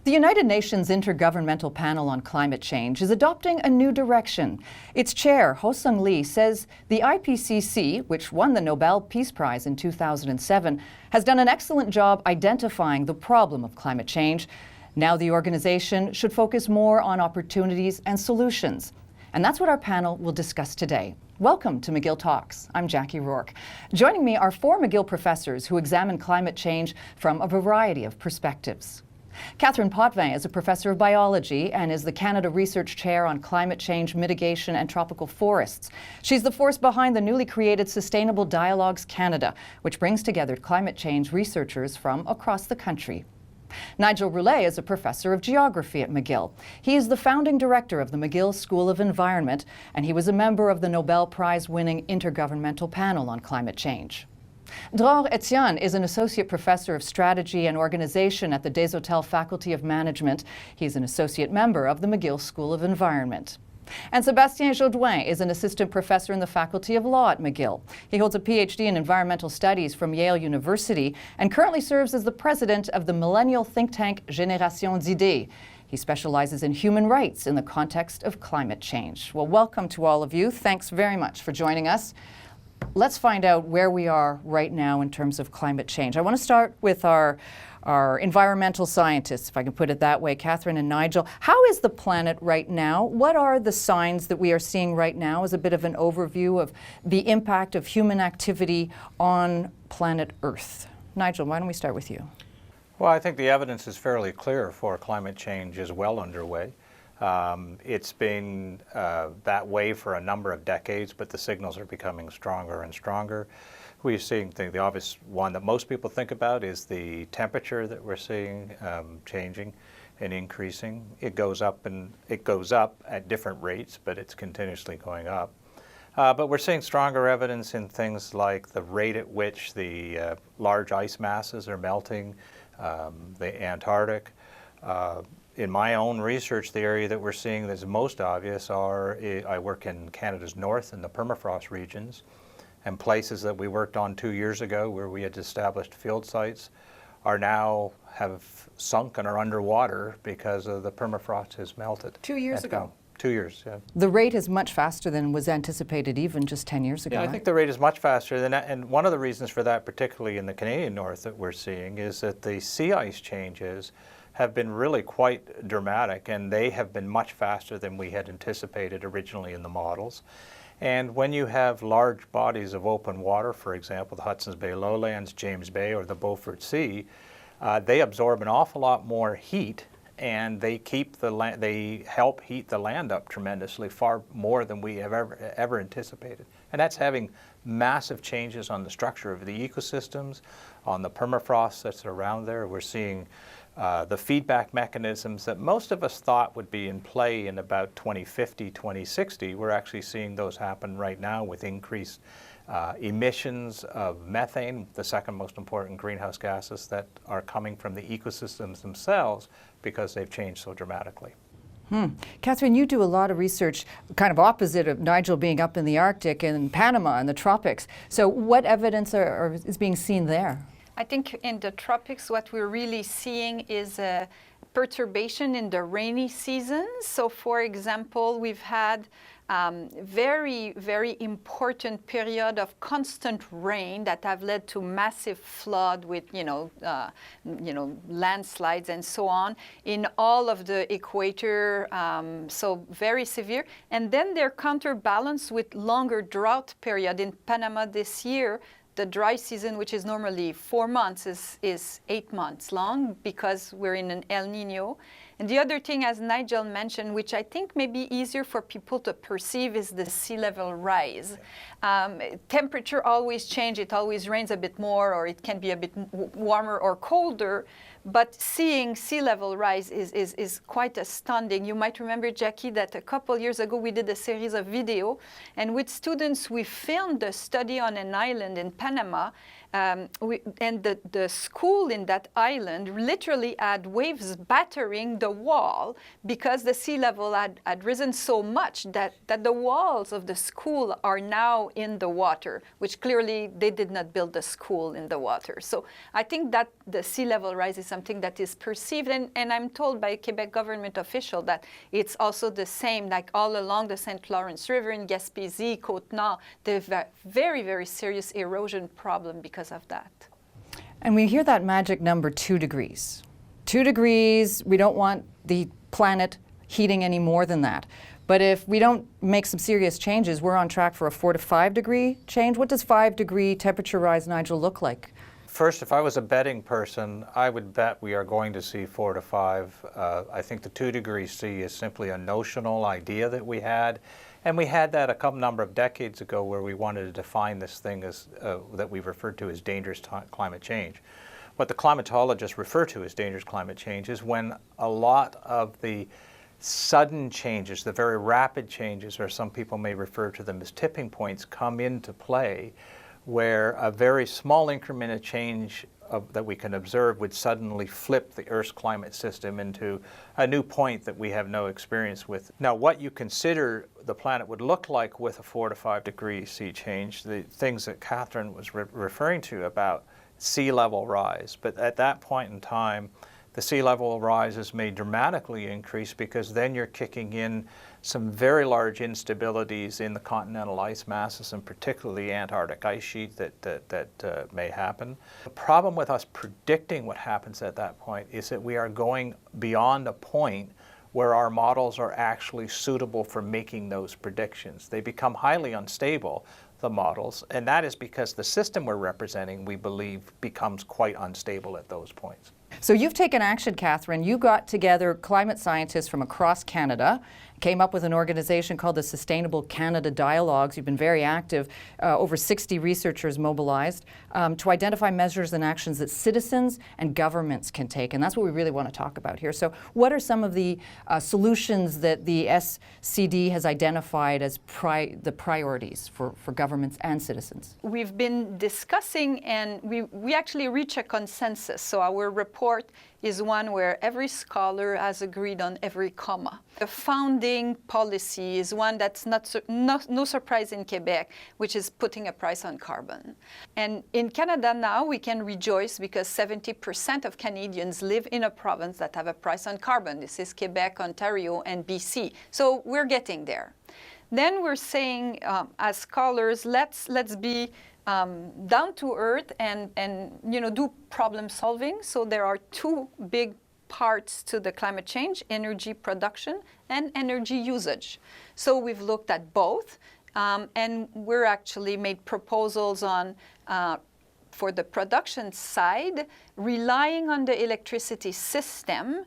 The United Nations Intergovernmental Panel on Climate Change is adopting a new direction. Its chair, Ho-Sung Lee, says the IPCC, which won the Nobel Peace Prize in 2007, has done an excellent job identifying the problem of climate change. Now the organization should focus more on opportunities and solutions. And that's what our panel will discuss today. Welcome to McGill Talks. I'm Jacquie Rourke. Joining me are 4 McGill professors who examine climate change from a variety of perspectives. Catherine Potvin is a professor of biology and is the Canada Research Chair on Climate Change, Mitigation and Tropical Forests. She's the force behind the newly created Sustainable Dialogues Canada, which brings together climate change researchers from across the country. Nigel Roulet is a professor of geography at McGill. He is the founding director of the McGill School of Environment, and he was a member of the Nobel Prize-winning Intergovernmental Panel on Climate Change. Dror Etzion is an associate professor of strategy and organization at the Desautels Faculty of Management. He's an associate member of the McGill School of Environment. And Sébastien Jodoin is an assistant professor in the Faculty of Law at McGill. He holds a PhD in environmental studies from Yale University and currently serves as the president of the millennial think tank Génération d'Idées. He specializes in human rights in the context of climate change. Well, welcome to all of you. Thanks very much for joining us. Let's find out where we are right now in terms of climate change. I want to start with our environmental scientists, if I can put it that way, Catherine and Nigel. How is the planet right now? What are the signs that we are seeing right now as a bit of an overview of the impact of human activity on planet Earth? Nigel, why don't we start with you? Well, I think the evidence is fairly clear for climate change is well underway. It's been that way for a number of decades, but the signals are becoming stronger and stronger. We're seeing the obvious one that most people think about is the temperature that we're seeing changing and increasing. It goes up at different rates, but it's continuously going up. But we're seeing stronger evidence in things like the rate at which the large ice masses are melting, the Antarctic. In my own research, the area that we're seeing that's most obvious I work in Canada's north in the permafrost regions, and places that we worked on 2 years ago where we had established field sites have sunk and are underwater because of the permafrost has melted. 2 years ago? 2 years, yeah. The rate is much faster than was anticipated even just 10 years ago. Yeah, I think the rate is much faster than that, and one of the reasons for that, particularly in the Canadian north that we're seeing, is that the sea ice changes have been really quite dramatic, and they have been much faster than we had anticipated originally in the models. And when you have large bodies of open water, for example, the Hudson's Bay lowlands, James Bay, or the Beaufort Sea, they absorb an awful lot more heat, and they help heat the land up tremendously, far more than we have ever anticipated. And that's having massive changes on the structure of the ecosystems, on the permafrost that's around there. We're seeing the feedback mechanisms that most of us thought would be in play in about 2050, 2060. We're actually seeing those happen right now with increased emissions of methane, the second most important greenhouse gases that are coming from the ecosystems themselves because they've changed so dramatically. Catherine, you do a lot of research kind of opposite of Nigel being up in the Arctic and Panama and the tropics. So what evidence is being seen there? I think in the tropics, what we're really seeing is a perturbation in the rainy season. So, for example, we've had very, very important period of constant rain that have led to massive flood with, landslides and so on in all of the equator. So very severe. And then they're counterbalanced with longer drought period in Panama this year. The dry season, which is normally 4 months, is 8 months long because we're in an El Nino. And the other thing, as Nigel mentioned, which I think may be easier for people to perceive, is the sea level rise. Temperature always changes. It always rains a bit more, or it can be a bit warmer or colder. But seeing sea level rise is quite astounding. You might remember, Jackie, that a couple years ago we did a series of video, and with students we filmed a study on an island in Panama, and the school in that island literally had waves battering the wall because the sea level had risen so much that the walls of the school are now in the water, which clearly they did not build the school in the water. So I think that the sea level rise is something that is perceived, and I'm told by a Quebec government official that it's also the same, like all along the St. Lawrence River in Gaspésie, Côte-Nord, there's a very, very serious erosion problem because of that. And we hear that magic number 2 degrees. 2 degrees, we don't want the planet heating any more than that. But if we don't make some serious changes, we're on track for a 4 to 5 degree change. What does 5 degree temperature rise, Nigel, look like? First, if I was a betting person, I would bet we are going to see 4 to 5. I think the 2 degrees C is simply a notional idea that we had. And we had that a number of decades ago where we wanted to define this thing as that we referred to as dangerous climate change. What the climatologists refer to as dangerous climate change is when a lot of the sudden changes, the very rapid changes, or some people may refer to them as tipping points, come into play, where a very small increment of change that we can observe would suddenly flip the Earth's climate system into a new point that we have no experience with. Now, what you consider the planet would look like with a 4 to 5 degree C change, the things that Catherine was referring to about sea level rise, but at that point in time, the sea level rises may dramatically increase because then you're kicking in some very large instabilities in the continental ice masses, and particularly the Antarctic ice sheet that may happen. The problem with us predicting what happens at that point is that we are going beyond a point where our models are actually suitable for making those predictions. They become highly unstable, the models, and that is because the system we're representing, we believe, becomes quite unstable at those points. So you've taken action, Catherine. You got together climate scientists from across Canada, came up with an organization called the Sustainable Canada Dialogues. You've been very active, over 60 researchers mobilized to identify measures and actions that citizens and governments can take. And that's what we really want to talk about here. So what are some of the solutions that the SCD has identified as the priorities for governments and citizens? We've been discussing, and we actually reach a consensus. So our report is one where every scholar has agreed on every comma. The founding policy is one that's no surprise in Quebec, which is putting a price on carbon. And in Canada now, we can rejoice because 70% of Canadians live in a province that have a price on carbon. This is Quebec, Ontario, and BC. So we're getting there. Then we're saying, as scholars, let's be down to earth and do problem solving. So there are 2 big parts to the climate change: energy production and energy usage. So we've looked at both, and we're actually made proposals on for the production side, relying on the electricity system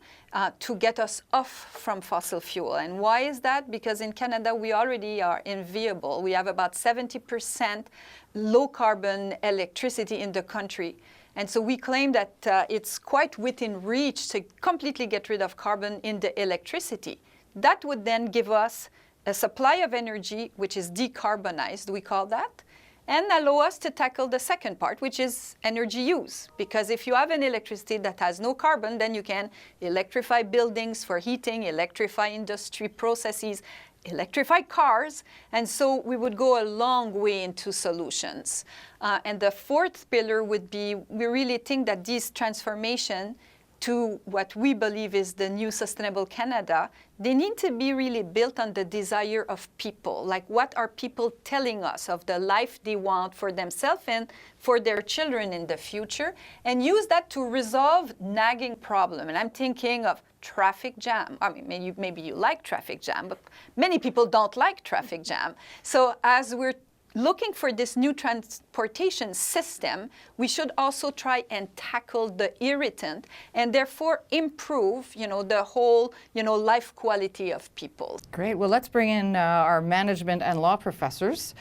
to get us off from fossil fuel. And why is that? Because in Canada, we already are enviable. We have about 70% low carbon electricity in the country. And so we claim that it's quite within reach to completely get rid of carbon in the electricity. That would then give us a supply of energy, which is decarbonized, we call that, and allow us to tackle the second part, which is energy use. Because if you have an electricity that has no carbon, then you can electrify buildings for heating, electrify industry processes, electrify cars, and so we would go a long way into solutions. And the fourth pillar would be, we really think that this transformation to what we believe is the new sustainable Canada, they need to be really built on the desire of people. Like, what are people telling us of the life they want for themselves and for their children in the future, and use that to resolve nagging problem. And I'm thinking of traffic jam. I mean, maybe you like traffic jam, but many people don't like traffic jam. So as we're looking for this new transportation system, we should also try and tackle the irritant and therefore improve, the whole, life quality of people. Great. Well, let's bring in our management and law professors.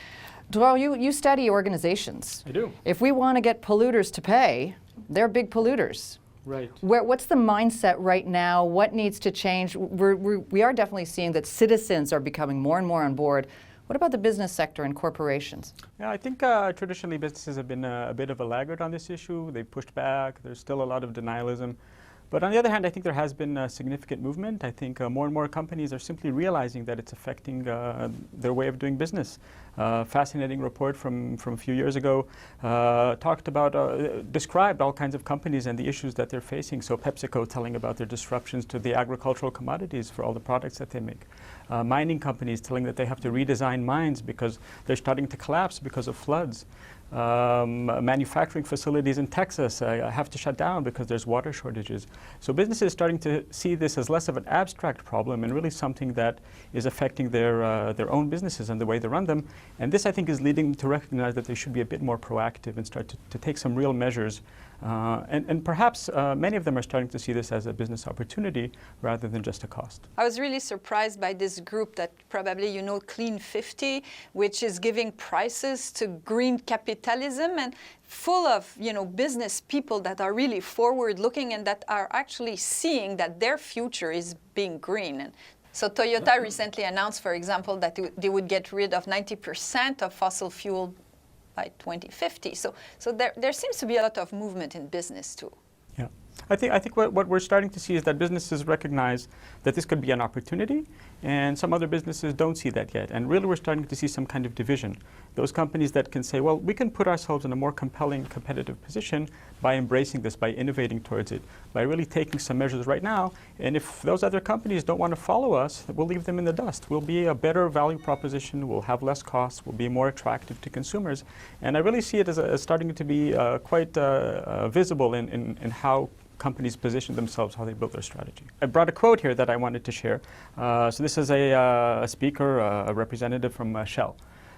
Dror, you study organizations. I do. If we want to get polluters to pay, they're big polluters. Right. What's the mindset right now? What needs to change? We are definitely seeing that citizens are becoming more and more on board. What about the business sector and corporations? Yeah, I think traditionally businesses have been a bit of a laggard on this issue. They've pushed back. There's still a lot of denialism. But on the other hand, I think there has been a significant movement. I think more and more companies are simply realizing that it's affecting their way of doing business. Fascinating report from a few years ago described all kinds of companies and the issues that they're facing. So PepsiCo telling about their disruptions to the agricultural commodities for all the products that they make. Mining companies telling that they have to redesign mines because they're starting to collapse because of floods. Manufacturing facilities in Texas have to shut down because there's water shortages. So businesses starting to see this as less of an abstract problem and really something that is affecting their own businesses and the way they run them. And this, I think, is leading them to recognize that they should be a bit more proactive and start to take some real measures. And perhaps many of them are starting to see this as a business opportunity rather than just a cost. I was really surprised by this group that probably you know, Clean 50, which is giving prices to green capitalism and full of business people that are really forward-looking and that are actually seeing that their future is being green. And so Toyota recently announced, for example, that they would get rid of 90% of fossil fuel by 2050. So there seems to be a lot of movement in business too. Yeah. I think what we're starting to see is that businesses recognize that this could be an opportunity, and some other businesses don't see that yet. And really we're starting to see some kind of division. Those companies that can say, well, we can put ourselves in a more compelling competitive position by embracing this, by innovating towards it, by really taking some measures right now. And if those other companies don't want to follow us, we'll leave them in the dust. We'll be a better value proposition, we'll have less costs, we'll be more attractive to consumers. And I really see it as starting to be quite visible in how companies position themselves, how they build their strategy. I brought a quote here that I wanted to share. So this is a speaker, a representative from Shell.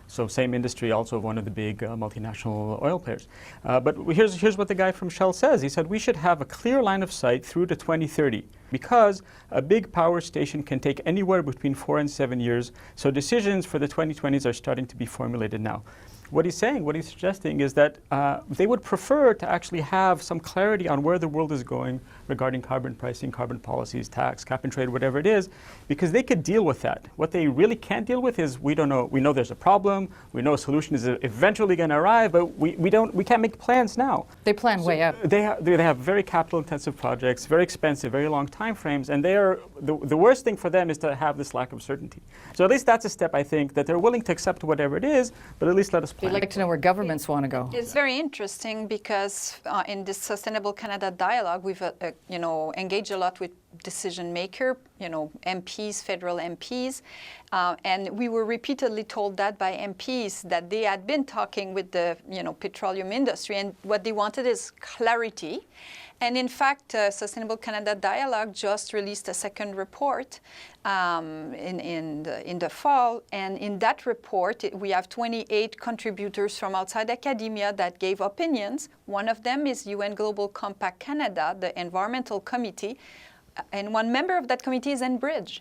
So same industry, also one of the big multinational oil players. But here's what the guy from Shell says. He said, we should have a clear line of sight through to 2030 because a big power station can take anywhere between 4 and 7 years. So decisions for the 2020s are starting to be formulated now. What he's saying, what he's suggesting is that they would prefer to actually have some clarity on where the world is going regarding carbon pricing, carbon policies, tax, cap and trade, whatever it is, because they could deal with that. What they really can't deal with is we don't know. We know there's a problem. We know a solution is eventually going to arrive, but we can't make plans now. They plan way out. They have very capital-intensive projects, very expensive, very long time frames, and they are the worst thing for them is to have this lack of certainty. So at least that's a step, I think, that they're willing to accept whatever it is, but at least let us plan. We'd like to know where governments want to go. It's very interesting because in this Sustainable Canada dialogue, we've engaged a lot with decision maker, MPs, federal MPs, and we were repeatedly told that by MPs that they had been talking with the petroleum industry, and what they wanted is clarity. And in fact, Sustainable Canada Dialogue just released a second report in the fall. And in that report, we have 28 contributors from outside academia that gave opinions. One of them is UN Global Compact Canada, the Environmental Committee. And one member of that committee is Enbridge.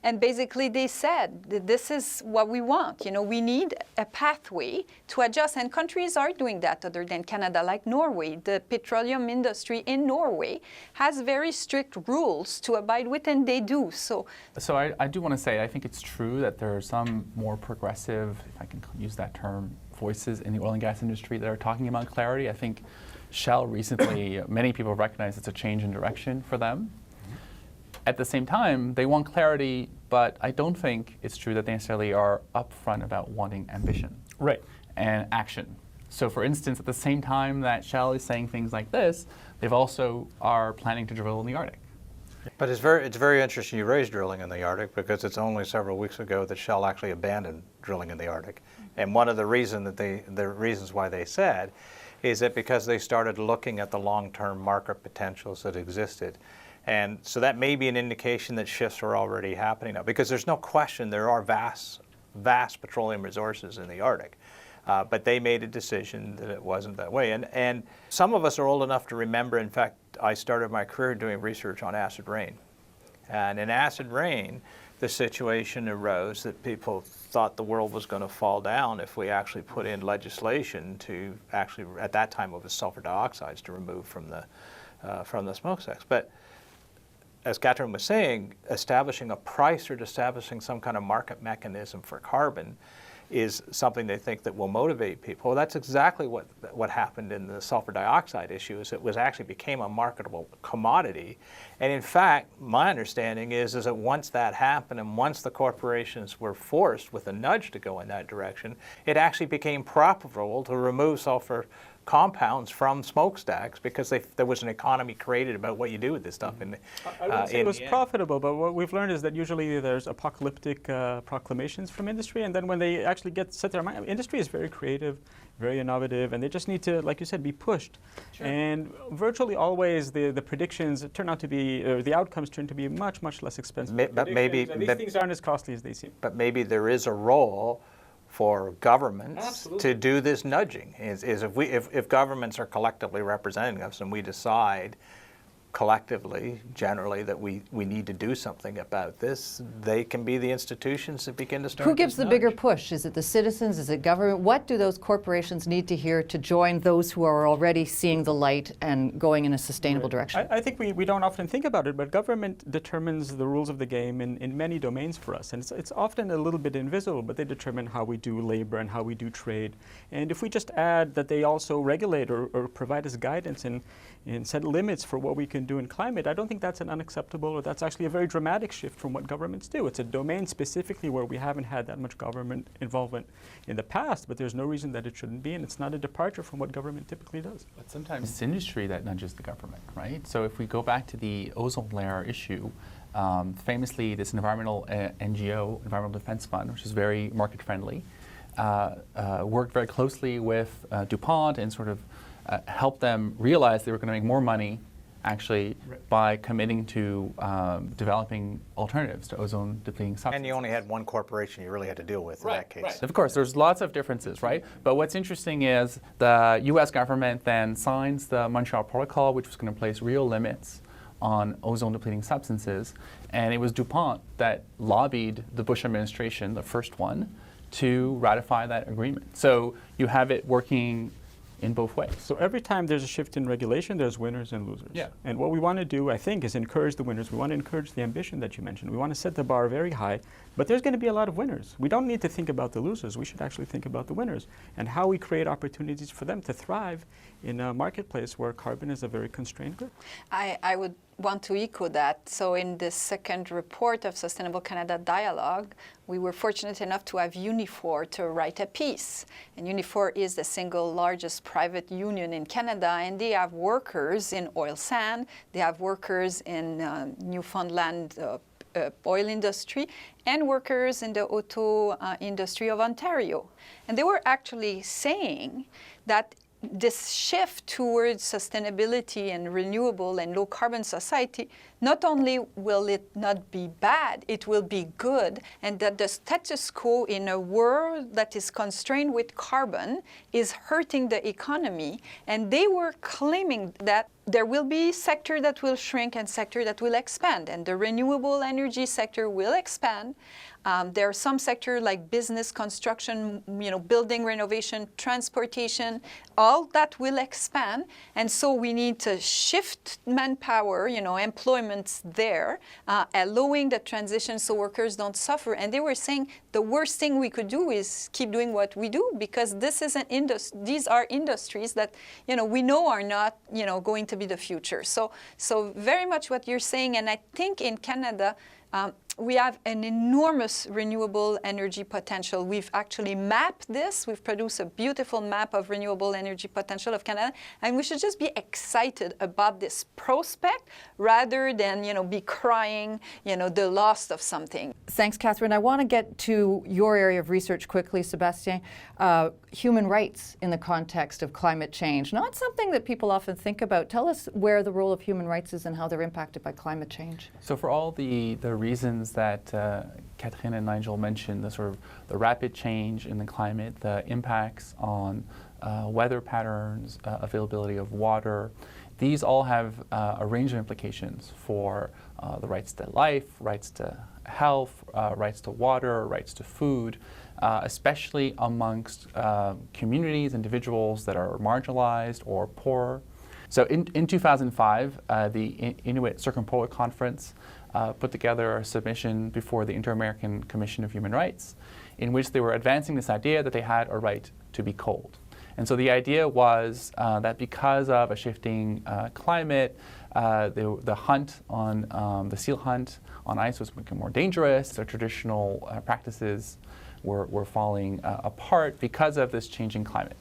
And basically they said that this is what we want. We need a pathway to adjust. And countries are doing that other than Canada, like Norway. The petroleum industry in Norway has very strict rules to abide with, and they do. So I do want to say, I think it's true that there are some more progressive, if I can use that term, voices in the oil and gas industry that are talking about clarity. I think Shell recently, many people recognize it's a change in direction for them. At the same time, they want clarity, but I don't think it's true that they necessarily are upfront about wanting ambition and action. So for instance, at the same time that Shell is saying things like this, they've also are planning to drill in the Arctic. But it's very interesting you raised drilling in the Arctic because it's only several weeks ago that Shell actually abandoned drilling in the Arctic. And one of the reasons why they said is that because they started looking at the long-term market potentials that existed. And so that may be an indication that shifts are already happening now, because there's no question there are vast petroleum resources in the Arctic. But they made a decision that it wasn't that way. And some of us are old enough to remember, in fact, I started my career doing research on acid rain. And in acid rain, the situation arose that people thought the world was going to fall down if we actually put in legislation to actually, at that time it was sulfur dioxides to remove from the smokestacks. But as Catherine was saying, establishing a price or establishing some kind of market mechanism for carbon is something they think that will motivate people. Well, that's exactly what happened in the sulfur dioxide issue. Is it was actually became a marketable commodity, and in fact, my understanding is that once that happened, and once the corporations were forced with a nudge to go in that direction, it actually became profitable to remove sulfur compounds from smokestacks because there was an economy created about what you do with this stuff. I wouldn't say it was profitable, but what we've learned is that usually there's apocalyptic proclamations from industry, and then when they actually set their mind, industry is very creative, very innovative, and they just need to, like you said, be pushed. Sure. And virtually always the predictions turn out to be, the outcomes turn to be much, much less expensive. But maybe these things aren't as costly as they seem. But maybe there is a role for governments Absolutely. to do this nudging. Is if governments are collectively representing us and we decide collectively, generally, that we need to do something about this, they can be the institutions that begin to start. Who gives this the bigger nudge. push? Is it the citizens? Is it government? What do those corporations need to hear to join those who are already seeing the light and going in a sustainable direction? I think we don't often think about it, but government determines the rules of the game in many domains for us. And it's often a little bit invisible, but they determine how we do labor and how we do trade. And if we just add that they also regulate or provide us guidance and set limits for what we can do in climate, I don't think that's an unacceptable, or that's actually a very dramatic shift from what governments do. It's a domain specifically where we haven't had that much government involvement in the past, but there's no reason that it shouldn't be, and it's not a departure from what government typically does. But sometimes it's industry that nudges the government, right? So if we go back to the ozone layer issue, famously this environmental NGO, Environmental Defense Fund, which is very market friendly, worked very closely with DuPont and sort of helped them realize they were going to make more money actually by committing to developing alternatives to ozone depleting substances. And you only had one corporation you really had to deal with in that case. Right. Of course, there's lots of differences, right? But what's interesting is the U.S. government then signs the Montreal Protocol, which was going to place real limits on ozone depleting substances, and it was DuPont that lobbied the Bush administration, the first one, to ratify that agreement. So you have it working in both ways. So every time there's a shift in regulation, there's winners and losers. Yeah. And what we want to do, I think, is encourage the winners. We want to encourage the ambition that you mentioned. We want to set the bar very high, but there's going to be a lot of winners. We don't need to think about the losers. We should actually think about the winners and how we create opportunities for them to thrive in a marketplace where carbon is a very constrained good. I would want to echo that. So in the second report of Sustainable Canada Dialogue, we were fortunate enough to have Unifor to write a piece. And Unifor is the single largest private union in Canada, and they have workers in oil sand, they have workers in Newfoundland oil industry, and workers in the auto industry of Ontario. And they were actually saying that this shift towards sustainability and renewable and low carbon society, not only will it not be bad, it will be good, and that the status quo in a world that is constrained with carbon is hurting the economy. And they were claiming that there will be sector that will shrink and sector that will expand, and the renewable energy sector will expand. There are some sectors like business, construction, building renovation, transportation, all that will expand. And so we need to shift manpower, employments there, allowing the transition so workers don't suffer. And they were saying the worst thing we could do is keep doing what we do, because this is these are industries that, we know are not, going to be the future. So very much what you're saying, and I think in Canada, we have an enormous renewable energy potential. We've actually mapped this. We've produced a beautiful map of renewable energy potential of Canada, and we should just be excited about this prospect rather than, be crying, the loss of something. Thanks, Catherine. I want to get to your area of research quickly, Sébastien. Human rights in the context of climate change, not something that people often think about. Tell us where the role of human rights is and how they're impacted by climate change. So for all the reasons that Catherine and Nigel mentioned, the sort of the rapid change in the climate, the impacts on weather patterns, availability of water, these all have a range of implications for the rights to life, rights to health, rights to water, rights to food, especially amongst communities, individuals that are marginalized or poor. So in 2005, the Inuit Circumpolar Conference put together a submission before the Inter-American Commission of Human Rights, in which they were advancing this idea that they had a right to be cold. And so the idea was that because of a shifting climate, the hunt on the seal hunt on ice was becoming more dangerous. The traditional practices were falling apart because of this changing climate.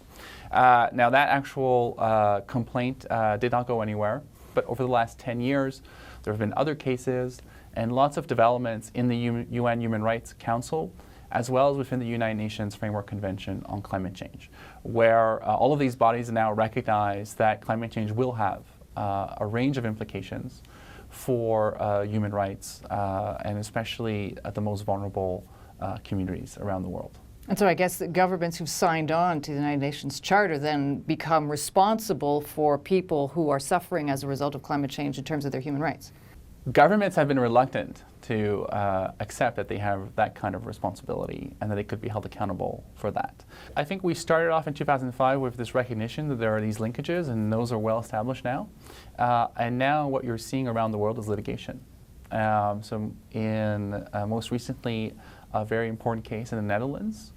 Now that actual complaint did not go anywhere, but over the last 10 years, there have been other cases and lots of developments in the UN Human Rights Council, as well as within the United Nations Framework Convention on Climate Change, where all of these bodies now recognize that climate change will have a range of implications for human rights, and especially the most vulnerable communities around the world. And so I guess the governments who've signed on to the United Nations Charter then become responsible for people who are suffering as a result of climate change in terms of their human rights. Governments have been reluctant to accept that they have that kind of responsibility and that they could be held accountable for that. I think we started off in 2005 with this recognition that there are these linkages, and those are well established now. And now what you're seeing around the world is litigation. So in most recently, a very important case in the Netherlands,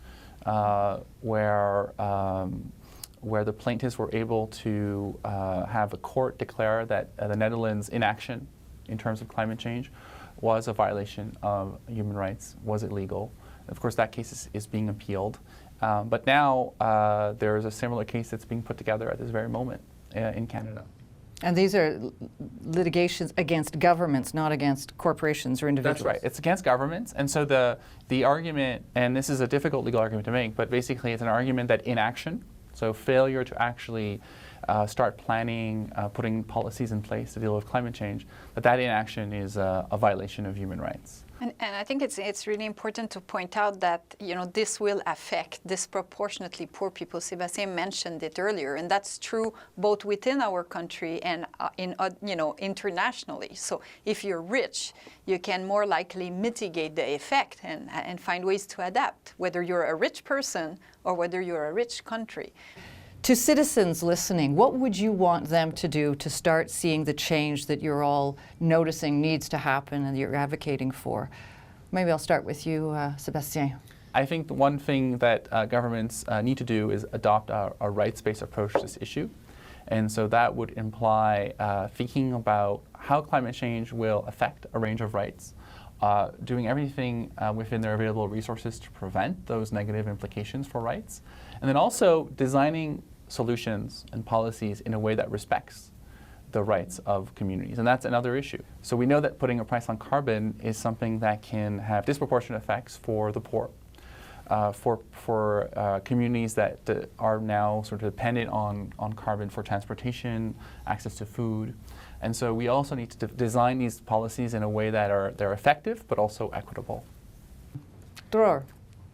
where the plaintiffs were able to have a court declare that the Netherlands' inaction in terms of climate change was a violation of human rights, was illegal. Of course, that case is being appealed. But now there is a similar case that's being put together at this very moment in Canada. And these are litigations against governments, not against corporations or individuals. That's right. It's against governments. And so the argument, and this is a difficult legal argument to make, but basically it's an argument that inaction, so failure to actually start planning, putting policies in place to deal with climate change, that inaction is a violation of human rights. And I think it's really important to point out that this will affect disproportionately poor people. Sébastien mentioned it earlier, and that's true both within our country and internationally. So if you're rich, you can more likely mitigate the effect and find ways to adapt, whether you're a rich person or whether you're a rich country. To citizens listening, what would you want them to do to start seeing the change that you're all noticing needs to happen and you're advocating for? Maybe I'll start with you, Sébastien. I think the one thing that governments need to do is adopt a rights-based approach to this issue. And so that would imply thinking about how climate change will affect a range of rights, doing everything within their available resources to prevent those negative implications for rights, and then also designing solutions and policies in a way that respects the rights of communities. And that's another issue. So we know that putting a price on carbon is something that can have disproportionate effects for the poor, for communities that are now sort of dependent on carbon for transportation, access to food. And so we also need to design these policies in a way that they're effective but also equitable. Dror.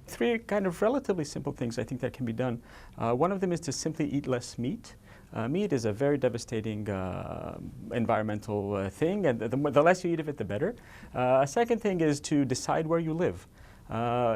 Three kind of relatively simple things I think that can be done. One of them is to simply eat less meat. Meat is a very devastating environmental thing, and the less you eat of it, the better. A second thing is to decide where you live.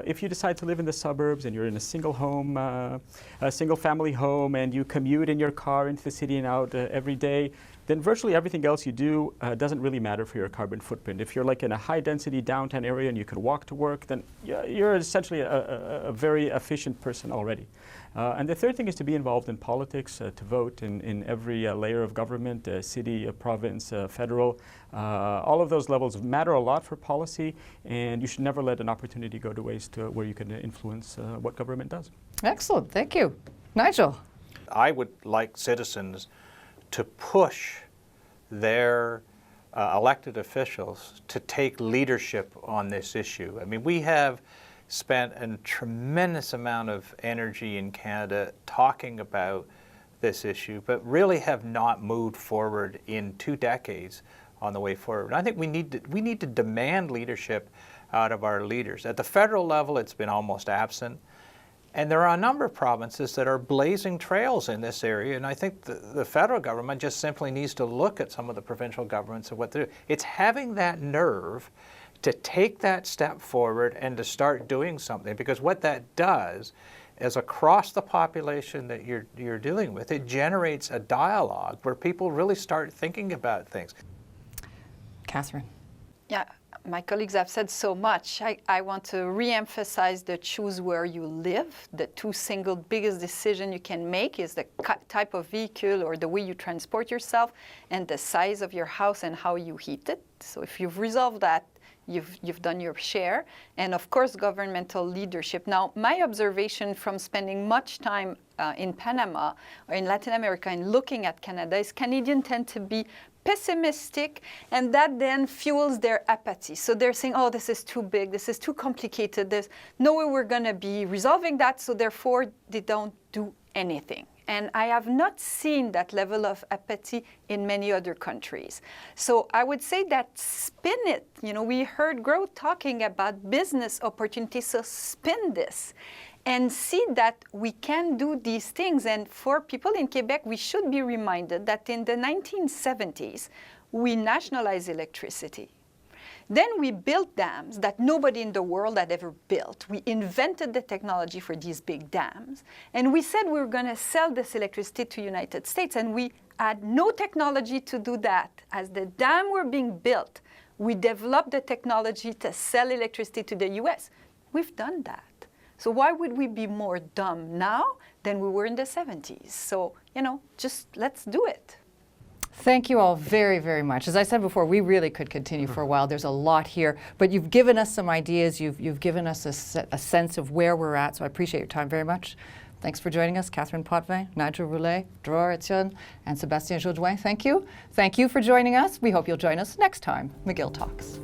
If you decide to live in the suburbs and you're in a single home, a single family home, and you commute in your car into the city and out every day, then virtually everything else you do doesn't really matter for your carbon footprint. If you're like in a high density downtown area and you can walk to work, then you're essentially a very efficient person already. And the third thing is to be involved in politics, to vote in every layer of government, city, province, federal. All of those levels matter a lot for policy, and you should never let an opportunity go to waste where you can influence what government does. Excellent, thank you. Nigel. I would like citizens to push their elected officials to take leadership on this issue. I mean, we have spent a tremendous amount of energy in Canada talking about this issue, but really have not moved forward in 2 decades on the way forward. And I think we need to demand leadership out of our leaders. At the federal level, it's been almost absent. And there are a number of provinces that are blazing trails in this area, and I think the federal government just simply needs to look at some of the provincial governments and what they do. It's having that nerve to take that step forward and to start doing something, because what that does as across the population that you're dealing with, it generates a dialogue where people really start thinking about things. Catherine. Yeah, my colleagues have said so much. I want to re-emphasize the choose where you live. The two single biggest decision you can make is the type of vehicle or the way you transport yourself and the size of your house and how you heat it. So if you've resolved that, you've done your share. And of course, governmental leadership. Now, my observation from spending much time in Panama or in Latin America and looking at Canada is Canadians tend to be pessimistic, and that then fuels their apathy. So they're saying, oh, this is too big, this is too complicated, there's no way we're going to be resolving that, so therefore they don't do anything. And I have not seen that level of apathy in many other countries. So I would say that spin it. You know, we heard Growth talking about business opportunities, so spin this and see that we can do these things. And for people in Quebec, we should be reminded that in the 1970s, we nationalized electricity. Then we built dams that nobody in the world had ever built. We invented the technology for these big dams. And we said we were going to sell this electricity to the United States. And we had no technology to do that. As the dam were being built, we developed the technology to sell electricity to the US. We've done that. So why would we be more dumb now than we were in the 70s? So, you know, just let's do it. Thank you all very, very much. As I said before, we really could continue for a while. There's a lot here, but you've given us some ideas. You've given us a sense of where we're at, so I appreciate your time very much. Thanks for joining us, Catherine Potvin, Nigel Roulet, Dror Etzion, and Sébastien Jodoin. Thank you. Thank you for joining us. We hope you'll join us next time, McGill Talks.